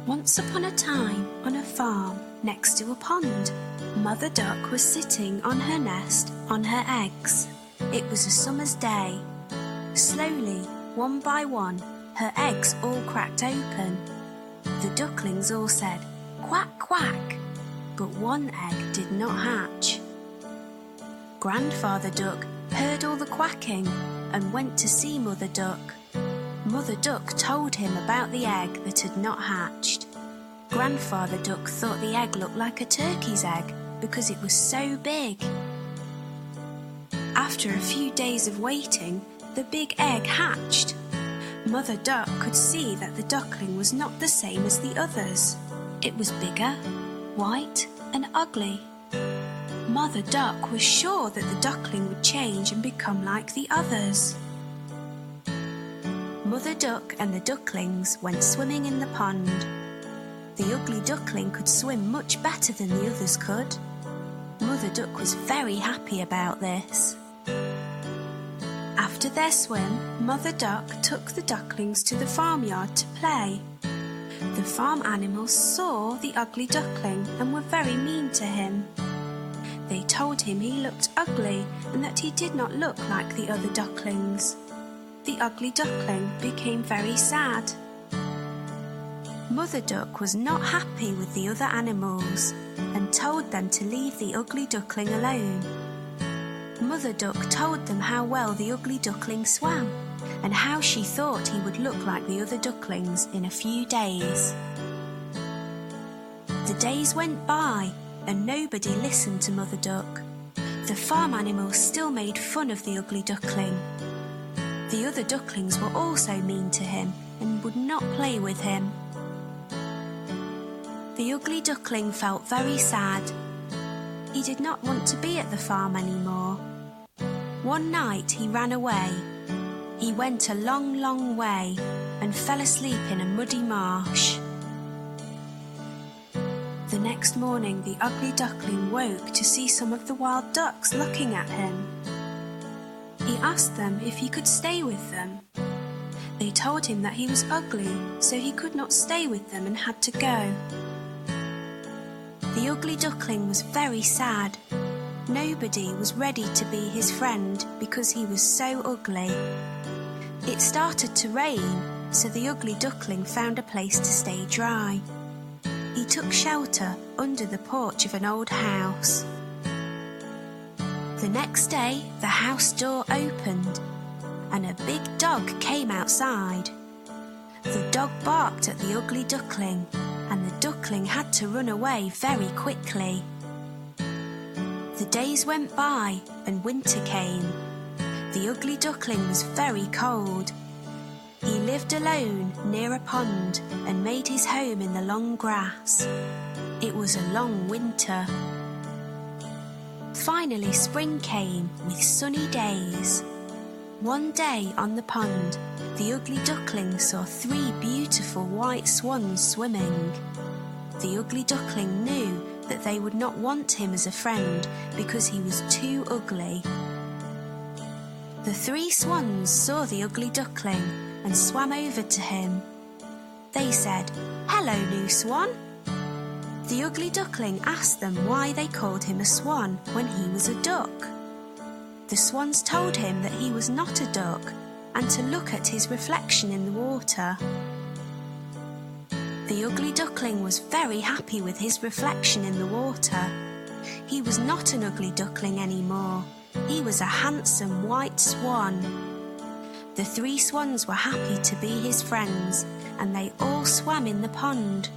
Once upon a time, on a farm next to a pond, Mother Duck was sitting on her nest on her eggs. It was a summer's day. Slowly, one by one, her eggs all cracked open. The ducklings all said, "Quack, quack," but one egg did not hatch. Grandfather Duck heard all the quacking and went to see Mother Duck. Mother Duck told him about the egg that had not hatched. Grandfather Duck thought the egg looked like a turkey's egg because it was so big. After a few days of waiting, the big egg hatched. Mother Duck could see that the duckling was not the same as the others. It was bigger, white, and ugly. Mother Duck was sure that the duckling would change and become like the others. Mother Duck and the ducklings went swimming in the pond. The ugly duckling could swim much better than the others could. Mother Duck was very happy about this. After their swim, Mother Duck took the ducklings to the farmyard to play. The farm animals saw the ugly duckling and were very mean to him. They told him he looked ugly and that he did not look like the other ducklings. The ugly duckling became very sad. Mother Duck was not happy with the other animals and told them to leave the ugly duckling alone. Mother Duck told them how well the ugly duckling swam and how she thought he would look like the other ducklings in a few days. The days went by and nobody listened to Mother Duck. The farm animals still made fun of the ugly duckling. The other ducklings were also mean to him and would not play with him. The ugly duckling felt very sad. He did not want to be at the farm anymore. One night he ran away. He went a long, long way and fell asleep in a muddy marsh. The next morning the ugly duckling woke to see some of the wild ducks looking at him. He asked them if he could stay with them. They told him that he was ugly, so he could not stay with them and had to go. The ugly duckling was very sad. Nobody was ready to be his friend because he was so ugly. It started to rain, so the ugly duckling found a place to stay dry. He took shelter under the porch of an old house. The next day, the house door opened and a big dog came outside. The dog barked at the ugly duckling and the duckling had to run away very quickly. The days went by and winter came. The ugly duckling was very cold. He lived alone near a pond and made his home in the long grass. It was a long winter. Finally spring came with sunny days. One day on the pond, the ugly duckling saw 3 beautiful white swans swimming. The ugly duckling knew that they would not want him as a friend because he was too ugly. The 3 swans saw the ugly duckling and swam over to him. They said, "Hello, new swan." The ugly duckling asked them why they called him a swan when he was a duck. The swans told him that he was not a duck and to look at his reflection in the water. The ugly duckling was very happy with his reflection in the water. He was not an ugly duckling anymore. He was a handsome white swan. The 3 swans were happy to be his friends and they all swam in the pond.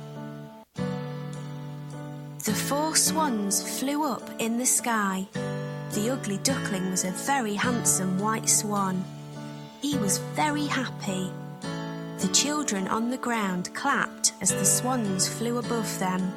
The 4 swans flew up in the sky. The ugly duckling was a very handsome white swan. He was very happy. The children on the ground clapped as the swans flew above them.